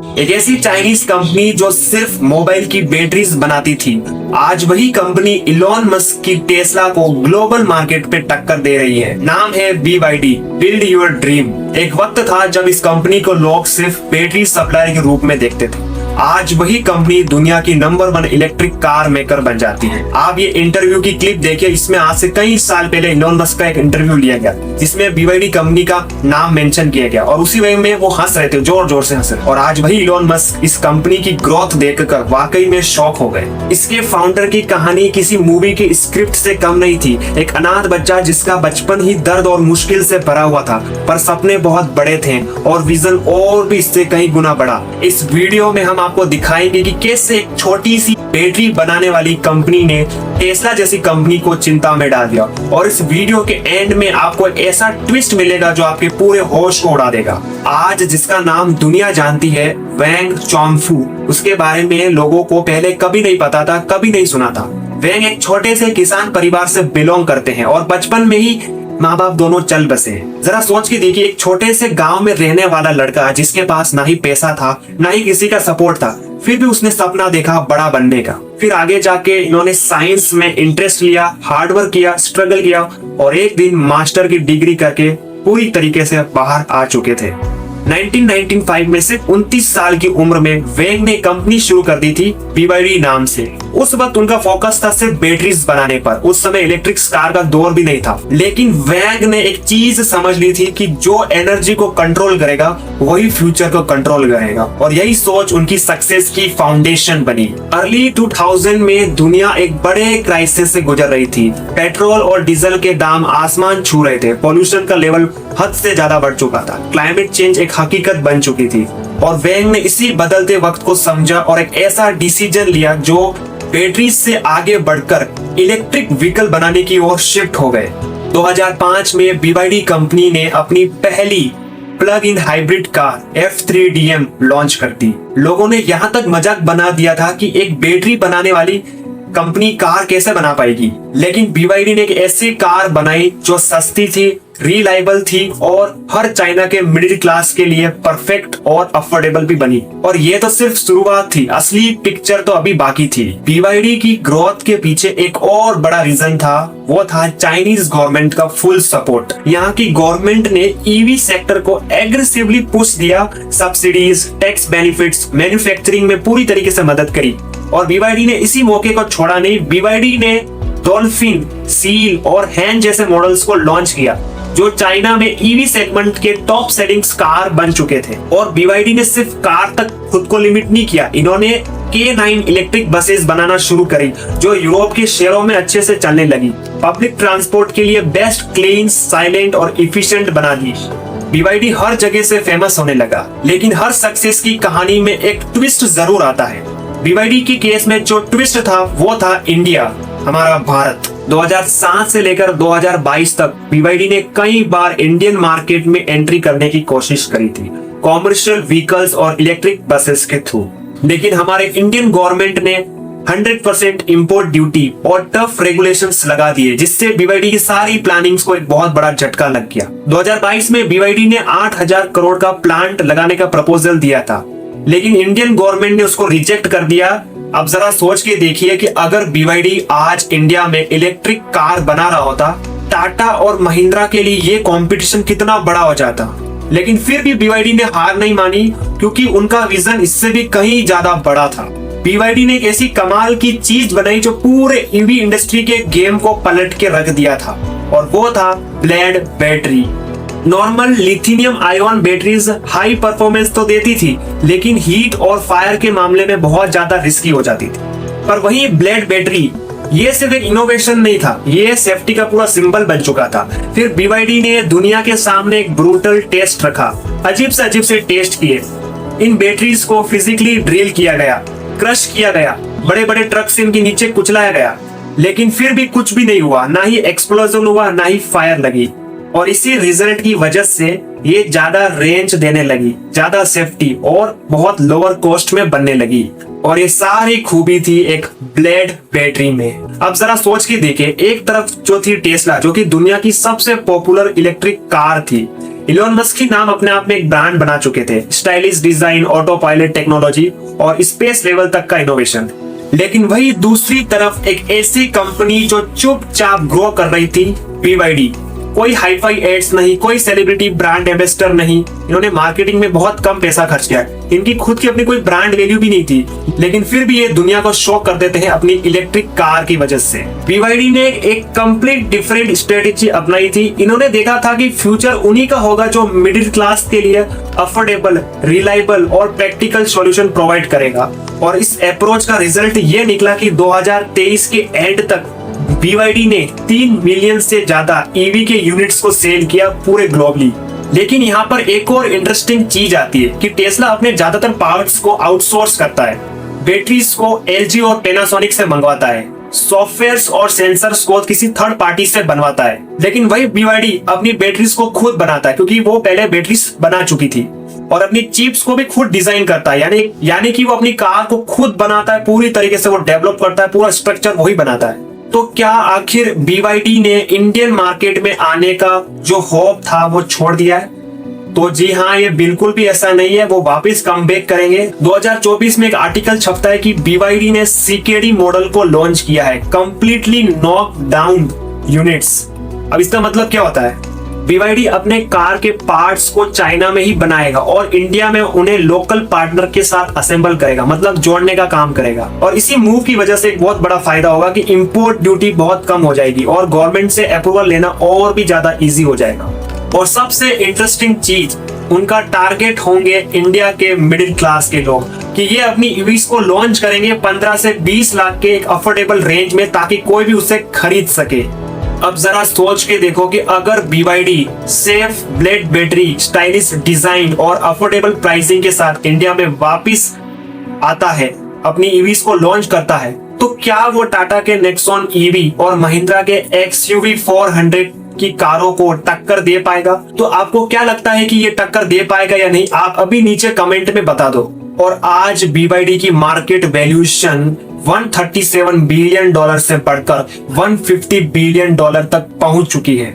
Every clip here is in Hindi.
एक ऐसी चाइनीज कंपनी जो सिर्फ मोबाइल की बैटरीज बनाती थी, आज वही कंपनी इलॉन मस्क की टेस्ला को ग्लोबल मार्केट पे टक्कर दे रही है। नाम है BYD, बिल्ड योर ड्रीम। एक वक्त था जब इस कंपनी को लोग सिर्फ बैटरी सप्लायर के रूप में देखते थे। आज वही कंपनी दुनिया की नंबर 1 इलेक्ट्रिक कार मेकर बन जाती है। आप ये इंटरव्यू की क्लिप देखिए, इसमें आज से कई साल पहले इलॉन मस्क का एक इंटरव्यू लिया गया जिसमें BYD कंपनी का नाम मेंशन किया गया और उसी वे में वो हंस रहे थे, जोर जोर से हंस रहे। और आज वही इलॉन मस्क इस कंपनी की ग्रोथ देखकर वाकई में शॉक हो गए। इसके फाउंडर की कहानी किसी मूवी की स्क्रिप्ट से कम नहीं थी। एक अनाथ बच्चा जिसका बचपन ही दर्द और मुश्किल से भरा हुआ था, पर सपने बहुत बड़े थे और विजन और भी इससे कई गुना बड़ा। इस वीडियो में हम आपको दिखाएंगे कि कैसे एक छोटी सी बैटरी बनाने वाली कंपनी ने टेस्ला जैसी कंपनी को चिंता में डाल दिया। और इस वीडियो के एंड में आपको एक ऐसा ट्विस्ट मिलेगा जो आपके पूरे होश को उड़ा देगा। आज जिसका नाम दुनिया जानती है, वैंग चोंगफू, उसके बारे में लोगों को पहले कभी नहीं पता था, कभी नहीं सुना था। वैंग एक छोटे से किसान परिवार से बिलोंग करते हैं और बचपन में ही माँ बाप दोनों चल बसे। जरा सोच के देखिए, एक छोटे से गांव में रहने वाला लड़का जिसके पास ना ही पैसा था ना ही किसी का सपोर्ट था, फिर भी उसने सपना देखा बड़ा बनने का। फिर आगे जाके इन्होंने साइंस में इंटरेस्ट लिया, हार्डवर्क किया, स्ट्रगल किया और एक दिन मास्टर की डिग्री करके पूरी तरीके से बाहर आ चुके थे। 1995 में से 29 साल की उम्र में वैंग ने कंपनी शुरू कर दी थी BYD नाम से। उस वक्त उनका फोकस था सिर्फ बैटरीज बनाने पर। उस समय इलेक्ट्रिक कार का दौर भी नहीं था, लेकिन वैंग ने एक चीज समझ ली थी कि जो एनर्जी को कंट्रोल करेगा वही फ्यूचर को कंट्रोल करेगा, और यही सोच उनकी सक्सेस की फाउंडेशन बनी। अर्ली 2000 में दुनिया एक बड़े क्राइसिस से गुजर रही थी। पेट्रोल और डीजल के दाम आसमान छू रहे थे, पॉल्यूशन का लेवल हद से ज्यादा बढ़ चुका था, क्लाइमेट चेंज एक हकीकत बन चुकी थी। और वैंग ने इसी बदलते वक्त को समझा और एक ऐसा डिसीजन लिया जो बैटरी से आगे बढ़कर इलेक्ट्रिक व्हीकल बनाने की ओर शिफ्ट हो गए। 2005 में BYD कंपनी ने अपनी पहली plug in hybrid car F3DM launch कर दी। लोगों ने यहाँ तक मजाक बना दिया था कि एक बैटरी बनाने वाली कंपनी कार कैसे बना पाएगी, लेकिन BYD ने एक ऐसी कार बनाई जो सस्ती थी, रिलायबल थी और हर चाइना के मिडिल क्लास के लिए परफेक्ट और अफोर्डेबल भी बनी। और ये तो सिर्फ शुरुआत थी, असली पिक्चर तो अभी बाकी थी। BYD की ग्रोथ के पीछे एक और बड़ा रीजन था, वो था चाइनीज गवर्नमेंट का फुल सपोर्ट। यहाँ की गवर्नमेंट ने EV सेक्टर को एग्रेसिवली पुश दिया, सब्सिडीज, टैक्स बेनिफिट्स, मैन्युफैक्चरिंग में पूरी तरीके से मदद करी। और BYD ने इसी मौके को छोड़ा नहीं। BYD ने डॉल्फिन, सील और हैन जैसे मॉडल्स को लॉन्च किया जो चाइना में EV सेगमेंट के टॉप सेलिंग कार बन चुके थे। और BYD ने सिर्फ कार तक खुद को लिमिट नहीं किया, इन्होंने K9 इलेक्ट्रिक बसेस बनाना शुरू करी जो यूरोप के शहरों में अच्छे से चलने लगी। पब्लिक ट्रांसपोर्ट के लिए बेस्ट, क्लीन, साइलेंट और इफिशिएंट बना दी। BYD हर जगह से फेमस होने लगा, लेकिन हर सक्सेस की कहानी में एक ट्विस्ट जरूर आता है। BYD की केस में जो ट्विस्ट था वो था इंडिया, हमारा भारत। 2007 से लेकर 2022 तक BYD ने कई बार इंडियन मार्केट में एंट्री करने की कोशिश करी थी, कॉमर्शियल व्हीकल्स और इलेक्ट्रिक बसेस के थ्रू। लेकिन हमारे इंडियन गवर्नमेंट ने 100% इंपोर्ट ड्यूटी और टफ रेगुलेशंस लगा दिए, जिससे BYD की सारी प्लानिंग्स को एक बहुत बड़ा झटका लग गया। 2022 में BYD ने 8000 करोड़ का प्लांट लगाने का प्रपोजल दिया था, लेकिन इंडियन गवर्नमेंट ने उसको रिजेक्ट कर दिया। अब जरा सोच के देखिए कि अगर BYD आज इंडिया में इलेक्ट्रिक कार बना रहा होता, टाटा और महिंद्रा के लिए ये कंपटीशन कितना बड़ा हो जाता। लेकिन फिर भी BYD ने हार नहीं मानी, क्योंकि उनका विजन इससे भी कहीं ज्यादा बड़ा था। BYD ने एक ऐसी कमाल की चीज बनाई जो पूरे EV इंडस्ट्री के गेम को पलट के रख दिया था, और वो था blade battery. Normal lithium ion batteries high performance तो देती थी, लेकिन हीट और फायर के मामले में बहुत ज्यादा रिस्की हो जाती थी। पर वही ब्लेड बैटरी, ये सिर्फ एक इनोवेशन नहीं था, ये सेफ्टी का पूरा सिंबल बन चुका था। फिर BYD ने दुनिया के सामने एक ब्रूटल टेस्ट रखा, अजीब से टेस्ट किए। इन बैटरीज को फिजिकली ड्रिल किया गया, क्रश किया गया, बड़े बड़े ट्रक से इनके नीचे कुचलाया गया, लेकिन फिर भी कुछ भी नहीं हुआ, ना ही एक्सप्लोजन हुआ, ना ही फायर लगी। और इसी रिजल्ट की वजह से ये ज्यादा रेंज देने लगी, ज्यादा सेफ्टी और बहुत लोअर कॉस्ट में बनने लगी। और ये सारी खूबी थी एक ब्लेड बैटरी में। अब जरा सोच के देखें, एक तरफ जो थी टेस्ला, जो कि दुनिया की सबसे पॉपुलर इलेक्ट्रिक कार थी, इलोन मस्क ही नाम अपने आप में एक ब्रांड बना चुके थे। Stylish design, auto pilot technology और स्पेस लेवल तक का इनोवेशन। लेकिन वही दूसरी तरफ एक ऐसी कंपनी जो चुपचाप ग्रो कर रही थी, BYD। कोई हाईफाई एड्स नहीं, कोई सेलिब्रिटी ब्रांड एम्बेसडर नहीं। इन्होंने मार्केटिंग में बहुत कम पैसा खर्च किया। इनकी खुद की अपनी कोई ब्रांड वैल्यू भी नहीं थी, लेकिन फिर भी ये दुनिया को शॉक कर देते हैं अपनी इलेक्ट्रिक कार की वजह से। BYD ने एक कंप्लीट डिफरेंट स्ट्रेटेजी अपनाई थी। इन्होंने देखा था कि फ्यूचर उन्हीं का होगा जो मिडिल क्लास के लिए अफोर्डेबल, रिलायबल और प्रैक्टिकल सॉल्यूशन प्रोवाइड करेगा। और इस अप्रोच का रिजल्ट ये निकला कि 2023 के एंड तक BYD ने 3 मिलियन से ज्यादा EV के यूनिट्स को सेल किया पूरे ग्लोबली। लेकिन यहाँ पर एक और इंटरेस्टिंग चीज आती है कि टेस्ला अपने ज्यादातर पार्ट्स को आउटसोर्स करता है। बैटरीज को LG और पैनासोनिक से मंगवाता है, सॉफ्टवेयर और सेंसर्स को किसी थर्ड पार्टी से बनवाता है। लेकिन वही BYD अपनी बैटरीज को खुद बनाता है, क्योंकि वो पहले बैटरीज बना चुकी थी। और अपनी चिप्स को भी खुद डिजाइन करता है, यानी कि वो अपनी कार को खुद बनाता है, पूरी तरीके से वो डेवलप करता है, पूरा स्ट्रक्चर वही बनाता है। तो क्या आखिर BYD ने इंडियन मार्केट में आने का जो होप था वो छोड़ दिया है? तो जी हाँ, ये बिल्कुल भी ऐसा नहीं है। वो वापस कमबैक करेंगे। 2024 में एक आर्टिकल छपता है कि BYD ने CKD मॉडल को लॉन्च किया है, कंप्लीटली नॉक डाउन यूनिट्स। अब इसका मतलब क्या होता है? BYD अपने कार के पार्ट्स को चाइना में ही बनाएगा और इंडिया में उन्हें लोकल पार्टनर के साथ असेंबल करेगा, मतलब जोड़ने का काम करेगा। और इसी मूव की वजह से एक बहुत बड़ा फायदा होगा कि इंपोर्ट ड्यूटी बहुत कम हो जाएगी और गवर्नमेंट से अप्रूवल लेना और भी ज्यादा इजी हो जाएगा। और सबसे इंटरेस्टिंग चीज, उनका टारगेट होंगे इंडिया के मिडिल क्लास के लोग, कि ये अपनी EVs को लॉन्च करेंगे 15 से 20 लाख के एक अफोर्डेबल रेंज में, ताकि कोई भी उसे खरीद सके। अब जरा सोच के देखो कि अगर BYD safe blade battery, stylish design और अफोर्डेबल प्राइसिंग के साथ इंडिया में वापस आता है, अपनी EVs को लॉन्च करता है, तो क्या वो टाटा के नेक्सॉन EV और महिंद्रा के XUV 400 की कारों को टक्कर दे पाएगा? तो आपको क्या लगता है कि ये टक्कर दे पाएगा या नहीं? आप अभी नीचे कमेंट में बता दो। और आज BYD की मार्केट वैल्यूएशन $137 बिलियन से बढ़कर $150 बिलियन तक पहुंच चुकी है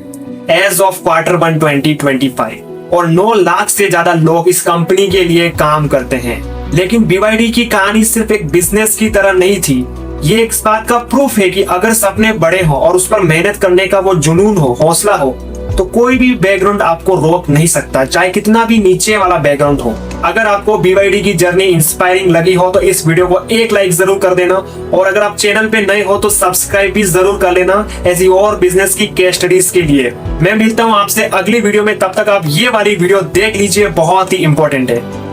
एज ऑफ Q1 2025। और 9 लाख से ज्यादा लोग इस कंपनी के लिए काम करते हैं। लेकिन BYD की कहानी सिर्फ एक बिजनेस की तरह नहीं थी। ये एक बात का प्रूफ है कि अगर सपने बड़े हो और उस पर मेहनत करने का वो जुनून हो, हौसला हो, तो कोई भी बैकग्राउंड आपको रोक नहीं सकता, चाहे कितना भी नीचे वाला बैकग्राउंड हो। अगर आपको BYD की जर्नी इंस्पायरिंग लगी हो तो इस वीडियो को एक लाइक जरूर कर देना। और अगर आप चैनल पे नए हो तो सब्सक्राइब भी जरूर कर लेना ऐसी और बिजनेस की केस स्टडीज के लिए। मैं मिलता हूँ आपसे अगली वीडियो में, तब तक आप ये वाली वीडियो देख लीजिए, बहुत ही इंपॉर्टेंट है।